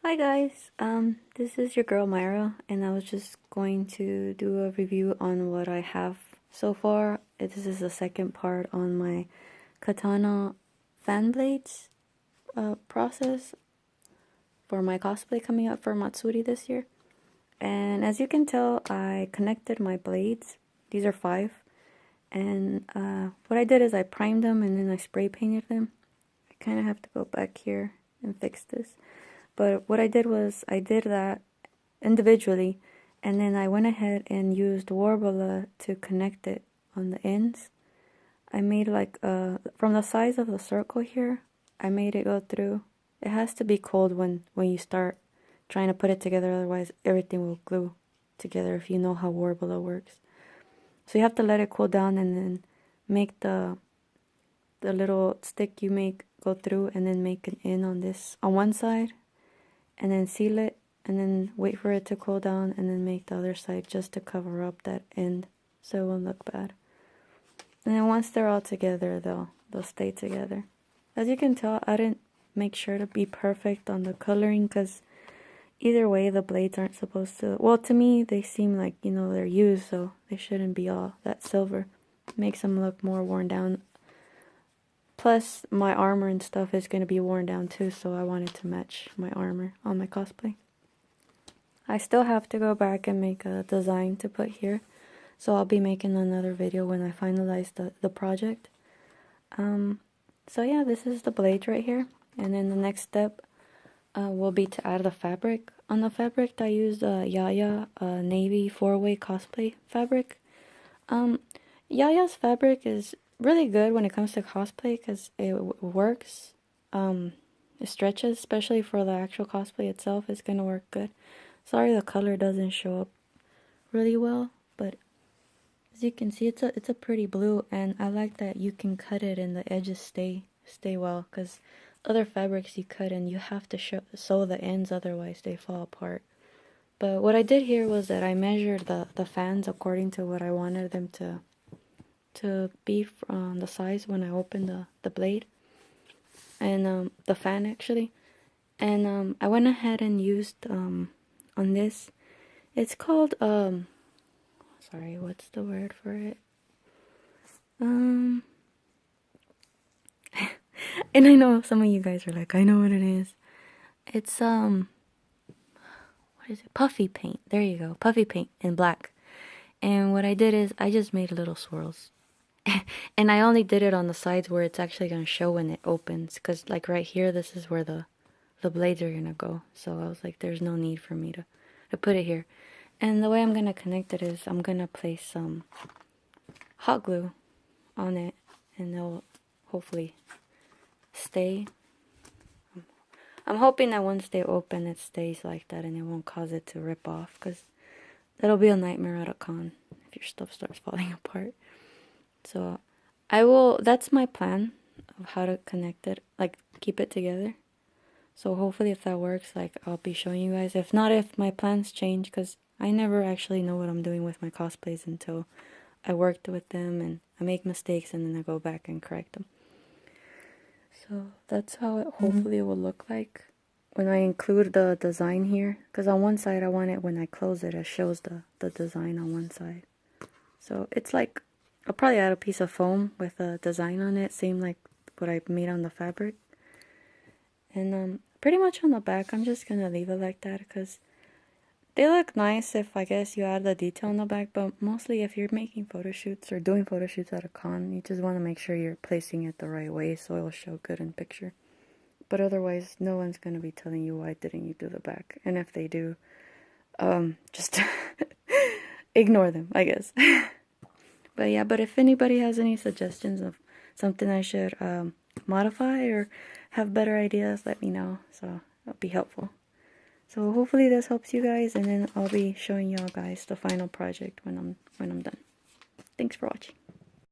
Hi guys, this is your girl Myra, and I was just going to do a review on what I have so far. This is the second part on my Kitana Fanblades process for my cosplay coming up for Matsuri this year. And as you can tell, I connected my blades. These are 5. And what I did is I primed them and then I spray painted them. I kind of have to go back here and fix this. But what I did was I did that individually, and then I went ahead and used Warbler to connect it on the ends. I made like from the size of the circle here, I made it go through. It has to be cold when you start trying to put it together, otherwise everything will glue together if you know how Warbler works. So you have to let it cool down and then make the little stick you make go through, and then make an in on this on one side, and then seal it, and then wait for it to cool down, and then make the other side just to cover up that end so it won't look bad. And then once they're all together, they'll stay together. As you can tell, I didn't make sure to be perfect on the coloring, because either way the blades aren't supposed to, well, to me they seem like, they're used, so they shouldn't be all that silver. It makes them look more worn down. Plus, my armor and stuff is going to be worn down too, so I wanted to match my armor on my cosplay. I still have to go back and make a design to put here, so I'll be making another video when I finalize the project. So yeah, this is the blade right here, and then the next step will be to add the fabric. On the fabric, I used Yaya navy 4-way cosplay fabric. Yaya's fabric is really good when it comes to cosplay because it works. It stretches, especially for the actual cosplay itself. It's gonna work good. Sorry, the color doesn't show up really well, but as you can see, it's a pretty blue, and I like that you can cut it and the edges stay well. Because other fabrics you cut and you have to sew the ends, otherwise they fall apart. But what I did here was that I measured the fans according to what I wanted them to be from the size when I opened the blade, and the fan actually. And I went ahead and used on this, it's called sorry, what's the word for it? And I know some of you guys are like, I know what it is. It's what is it? Puffy paint. There you go. Puffy paint in black. And what I did is I just made little swirls. And I only did it on the sides where it's actually going to show when it opens, because like right here, this is where the blades are going to go. So I was like, there's no need for me to put it here. And the way I'm going to connect it is I'm going to place some hot glue on it, and it'll hopefully stay. I'm hoping that once they open, it stays like that and it won't cause it to rip off, because that'll be a nightmare at a con if your stuff starts falling apart. So that's my plan of how to connect it, like keep it together. So hopefully if that works, like I'll be showing you guys. If not, if my plans change, because I never actually know what I'm doing with my cosplays until I worked with them and I make mistakes and then I go back and correct them. So that's how it hopefully will look like when I include the design here. Because on one side I want it, when I close it, it shows the design on one side. So it's like, I'll probably add a piece of foam with a design on it, same like what I made on the fabric. And pretty much on the back, I'm just gonna leave it like that because they look nice if, I guess, you add the detail on the back. But mostly if you're making photo shoots or doing photo shoots at a con, you just want to make sure you're placing it the right way so it'll show good in picture. But otherwise, no one's gonna be telling you why didn't you do the back. And if they do, just ignore them, I guess. But yeah, but if anybody has any suggestions of something I should modify or have better ideas, let me know. So that'll be helpful. So hopefully this helps you guys, and then I'll be showing y'all guys the final project when I'm done. Thanks for watching.